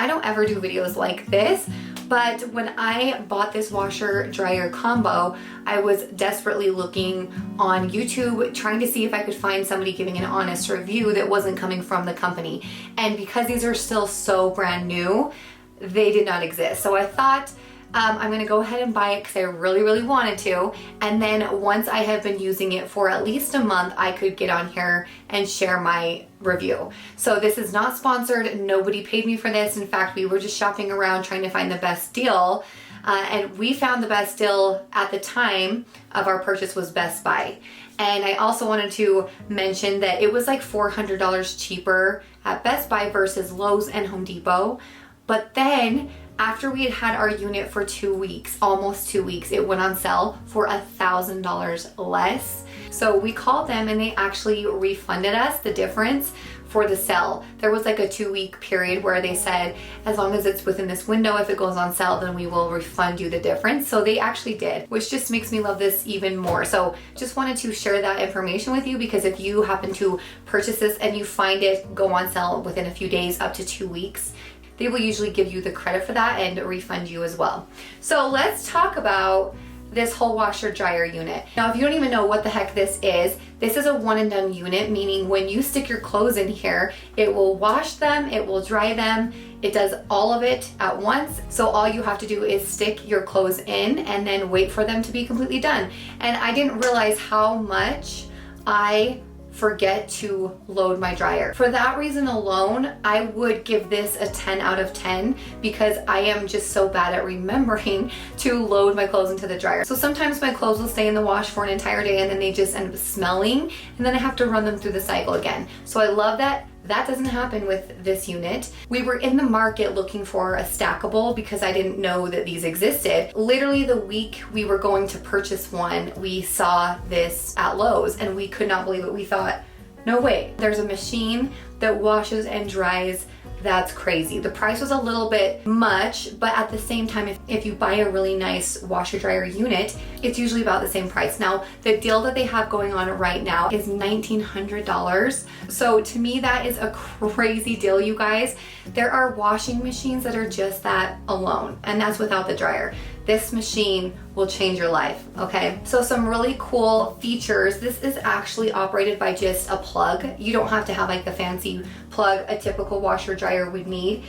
I don't ever do videos like this, but when I bought this washer dryer combo, I was desperately looking on YouTube, trying to see if I could find somebody giving an honest review that wasn't coming from the company. And because these are still so brand new, they did not exist. So I thought, I'm gonna go ahead and buy it because I really, really wanted to. And then once I have been using it for at least a month, I could get on here and share my review. So this is not sponsored. Nobody paid me for this. In fact, we were just shopping around trying to find the best deal. And we found the best deal at the time of our purchase was Best Buy. And I also wanted to mention that it was like $400 cheaper at Best Buy versus Lowe's and Home Depot. But then after we had had our unit for 2 weeks, almost 2 weeks, it went on sale for $1,000 less. So we called them and they actually refunded us the difference for the sale. There was like a 2-week period where they said, as long as it's within this window, if it goes on sale, then we will refund you the difference. So they actually did, which just makes me love this even more. So just wanted to share that information with you, because if you happen to purchase this and you find it go on sale within a few days, up to 2 weeks, they will usually give you the credit for that and refund you as well. So let's talk about this whole washer dryer unit. Now, if you don't even know what the heck this is a one and done unit, meaning when you stick your clothes in here, it will wash them, it will dry them, it does all of it at once. So all you have to do is stick your clothes in and then wait for them to be completely done. And I didn't realize how much I forget to load my dryer. For that reason alone, I would give this a 10 out of 10 because I am just so bad at remembering to load my clothes into the dryer. So sometimes my clothes will stay in the wash for an entire day and then they just end up smelling, and then I have to run them through the cycle again. So I love that. That doesn't happen with this unit. We were in the market looking for a stackable because I didn't know that these existed. Literally the week we were going to purchase one, we saw this at Lowe's and we could not believe it. We thought, no way, there's a machine that washes and dries. That's crazy. The price was a little bit much, but at the same time, if you buy a really nice washer dryer unit, it's usually about the same price. Now, the deal that they have going on right now is $1,900. So to me, that is a crazy deal, you guys. There are washing machines that are just that alone, and that's without the dryer. This machine will change your life, okay? So some really cool features. This is actually operated by just a plug. You don't have to have like the fancy plug a typical washer dryer would need.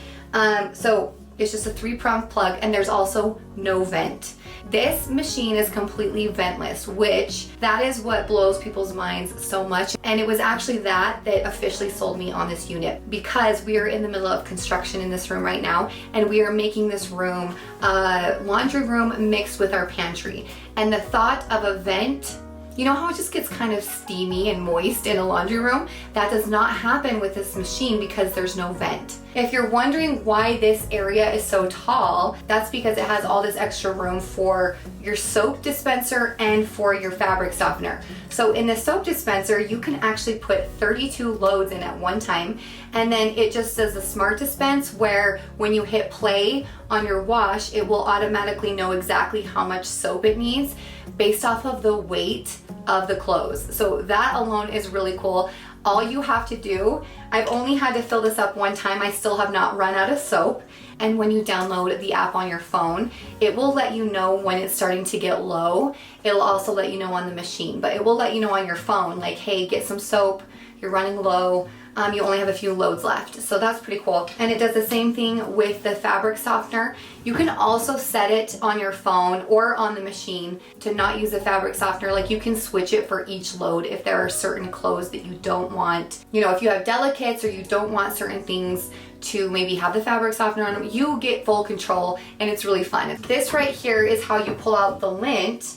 So it's just a 3-prong plug, and there's also no vent. This machine is completely ventless, which that is what blows people's minds so much. And it was actually that officially sold me on this unit, because we are in the middle of construction in this room right now, and we are making this room a laundry room mixed with our pantry. And the thought of a vent, you know how it just gets kind of steamy and moist in a laundry room? That does not happen with this machine because there's no vent. If you're wondering why this area is so tall, that's because it has all this extra room for your soap dispenser and for your fabric softener. So in the soap dispenser, you can actually put 32 loads in at one time, and then it just does a smart dispense where when you hit play on your wash, it will automatically know exactly how much soap it needs based off of the weight of the clothes. So that alone is really cool. All you have to do, I've only had to fill this up one time. I still have not run out of soap. And when you download the app on your phone, it will let you know when it's starting to get low. It'll also let you know on the machine, but it will let you know on your phone, like, hey, get some soap, you're running low. You only have a few loads left. So that's pretty cool. And it does the same thing with the fabric softener. You can also set it on your phone or on the machine to not use the fabric softener. Like, you can switch it for each load if there are certain clothes that you don't want. You know, if you have delicates or you don't want certain things to maybe have the fabric softener on them, you get full control, and it's really fun. This right here is how you pull out the lint.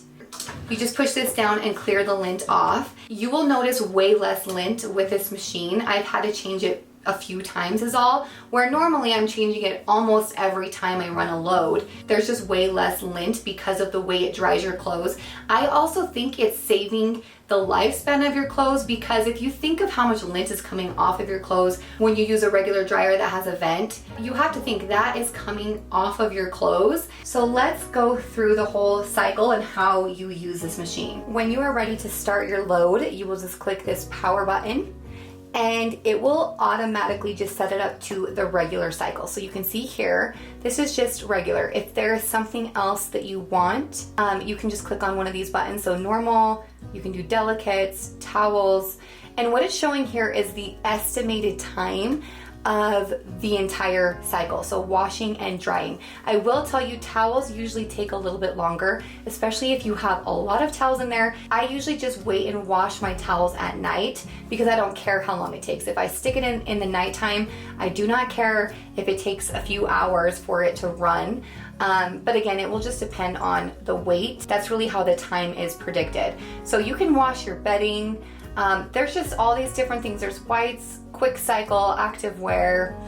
You just push this down and clear the lint off. You will notice way less lint with this machine. I've had to change it a few times is all, where normally I'm changing it almost every time I run a load. There's just way less lint because of the way it dries your clothes. I also think it's saving the lifespan of your clothes, because if you think of how much lint is coming off of your clothes when you use a regular dryer that has a vent, you have to think that is coming off of your clothes. So let's go through the whole cycle and how you use this machine. When you are ready to start your load, you will just click this power button, and it will automatically just set it up to the regular cycle. So you can see here, this is just regular. If there is something else that you want, you can just click on one of these buttons. So normal, you can do delicates, towels, and what it's showing here is the estimated time of the entire cycle, so washing and drying. I will tell you, towels usually take a little bit longer, especially if you have a lot of towels in there. I usually just wait and wash my towels at night because I don't care how long it takes. If I stick it in the nighttime, I do not care if it takes a few hours for it to run. But again, it will just depend on the weight. That's really how the time is predicted. So you can wash your bedding. There's just all these different things. There's whites, quick cycle, active wear,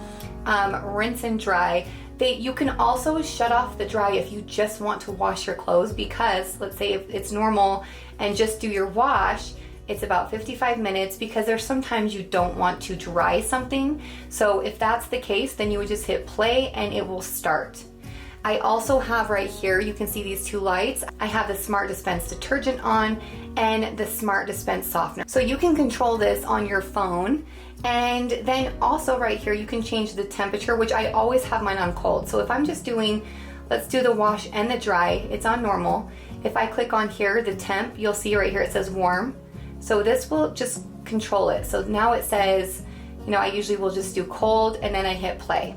rinse and dry. You can also shut off the dry if you just want to wash your clothes, because let's say if it's normal and just do your wash, it's about 55 minutes, because there's sometimes you don't want to dry something. So if that's the case, then you would just hit play and it will start. I also have right here, you can see these two lights. I have the Smart Dispense detergent on and the Smart Dispense softener. So you can control this on your phone. And then also right here, you can change the temperature, which I always have mine on cold. So if I'm just doing, let's do the wash and the dry, it's on normal. If I click on here, the temp, you'll see right here, it says warm. So this will just control it. So now it says, you know, I usually will just do cold and then I hit play.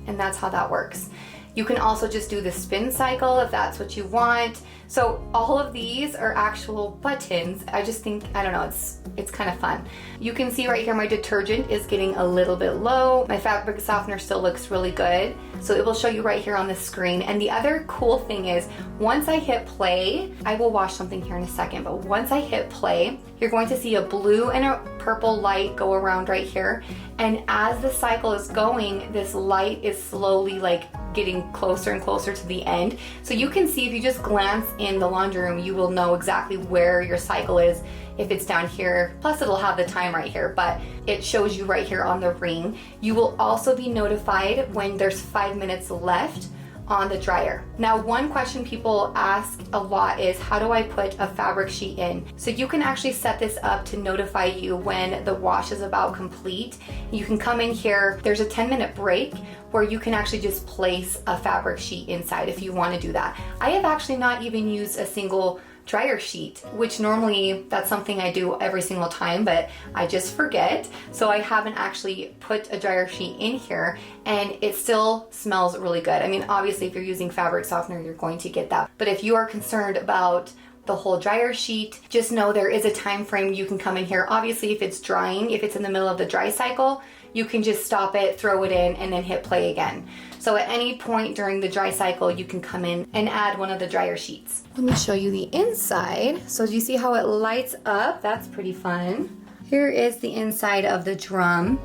And that's how that works. You can also just do the spin cycle if that's what you want. So all of these are actual buttons. I just think, I don't know, it's kind of fun. You can see right here my detergent is getting a little bit low. My fabric softener still looks really good. So it will show you right here on the screen. And the other cool thing is, once I hit play, I will wash something here in a second, but once I hit play, you're going to see a blue and a purple light go around right here. And as the cycle is going, this light is slowly like getting closer and closer to the end. So you can see, if you just glance in the laundry room, you will know exactly where your cycle is if it's down here. Plus it'll have the time right here, but it shows you right here on the ring. You will also be notified when there's 5 minutes left on the dryer. Now, one question people ask a lot is, how do I put a fabric sheet in? So you can actually set this up to notify you when the wash is about complete. You can come in here, there's a 10-minute break where you can actually just place a fabric sheet inside if you want to do that. I have actually not even used a single dryer sheet, which normally that's something I do every single time, but I just forget. So I haven't actually put a dryer sheet in here, and it still smells really good. I mean, obviously if you're using fabric softener, you're going to get that. But if you are concerned about the whole dryer sheet, just know there is a time frame you can come in here. Obviously, if it's drying, if it's in the middle of the dry cycle, you can just stop it, throw it in, and then hit play again. So at any point during the dry cycle, you can come in and add one of the dryer sheets. Let me show you the inside. So do you see how it lights up? That's pretty fun. Here is the inside of the drum.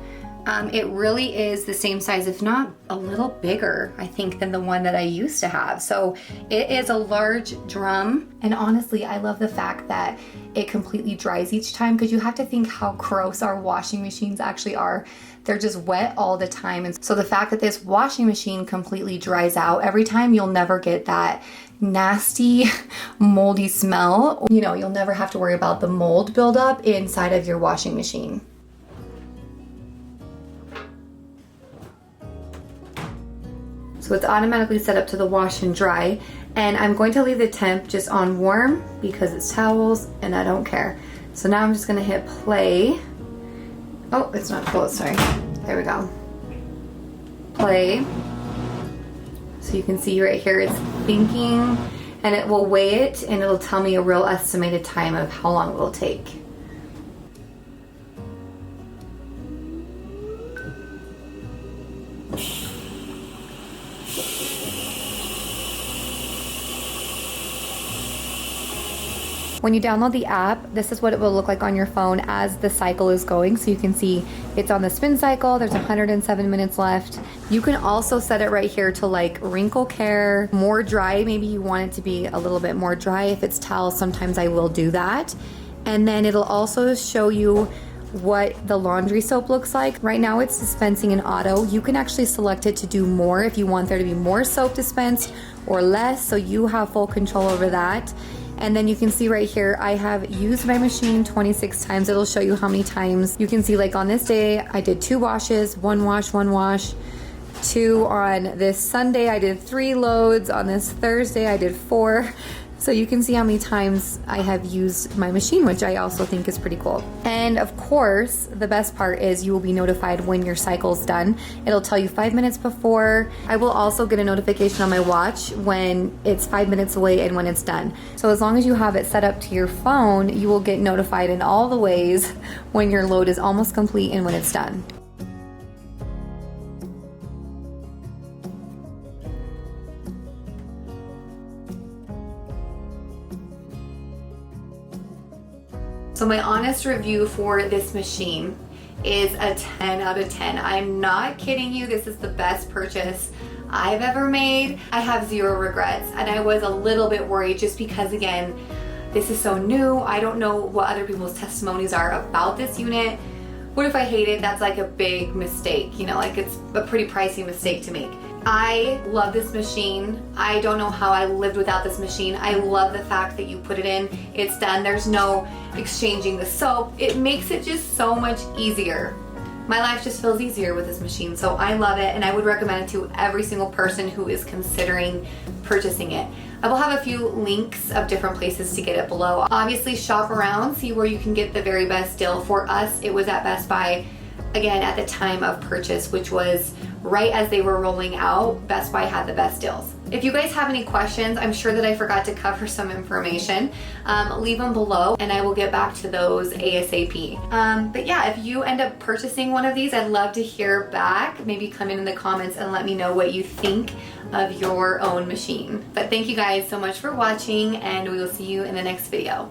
It really is the same size, if not a little bigger, I think, than the one that I used to have. So it is a large drum. And honestly, I love the fact that it completely dries each time, because you have to think how gross our washing machines actually are. They're just wet all the time. And so the fact that this washing machine completely dries out every time, you'll never get that nasty, moldy smell. You know, you'll never have to worry about the mold buildup inside of your washing machine. So it's automatically set up to the wash and dry. And I'm going to leave the temp just on warm because it's towels and I don't care. So now I'm just gonna hit play. Oh, it's not closed, sorry. There we go. Play. So you can see right here it's thinking, and it will weigh it and it'll tell me a real estimated time of how long it will take. When you download the app, this is what it will look like on your phone as the cycle is going. So you can see it's on the spin cycle, there's 107 minutes left. You can also set it right here to like wrinkle care, more dry. Maybe you want it to be a little bit more dry. If it's towels, sometimes I will do that. And then it'll also show you what the laundry soap looks like. Right now it's dispensing in auto. You can actually select it to do more if you want there to be more soap dispensed or less, so you have full control over that. And then you can see right here, I have used my machine 26 times. It'll show you how many times. You can see like on this day, I did 2 washes, 1 wash, 1 wash. 2 on this Sunday, I did 3 loads. On this Thursday, I did 4. So you can see how many times I have used my machine, which I also think is pretty cool. And of course, the best part is you will be notified when your cycle's done. It'll tell you 5 minutes before. I will also get a notification on my watch when it's 5 minutes away and when it's done. So as long as you have it set up to your phone, you will get notified in all the ways when your load is almost complete and when it's done. So my honest review for this machine is a 10 out of 10. I'm not kidding you. This is the best purchase I've ever made. I have 0 regrets, and I was a little bit worried just because, again, this is so new. I don't know what other people's testimonies are about this unit. What if I hate it? That's like a big mistake, you know, like it's a pretty pricey mistake to make. I love this machine. I don't know how I lived without this machine. I love the fact that you put it in, it's done. There's no exchanging the soap. It makes it just so much easier. My life just feels easier with this machine, so I love it, and I would recommend it to every single person who is considering purchasing it. I will have a few links of different places to get it below. Obviously, shop around, see where you can get the very best deal. For us, it was at Best Buy, again, at the time of purchase, which was right as they were rolling out. Best Buy had the best deals. If you guys have any questions, I'm sure that I forgot to cover some information, leave them below and I will get back to those ASAP. But yeah, if you end up purchasing one of these, I'd love to hear back. Maybe come in the comments and let me know what you think of your own machine. But thank you guys so much for watching, and we will see you in the next video.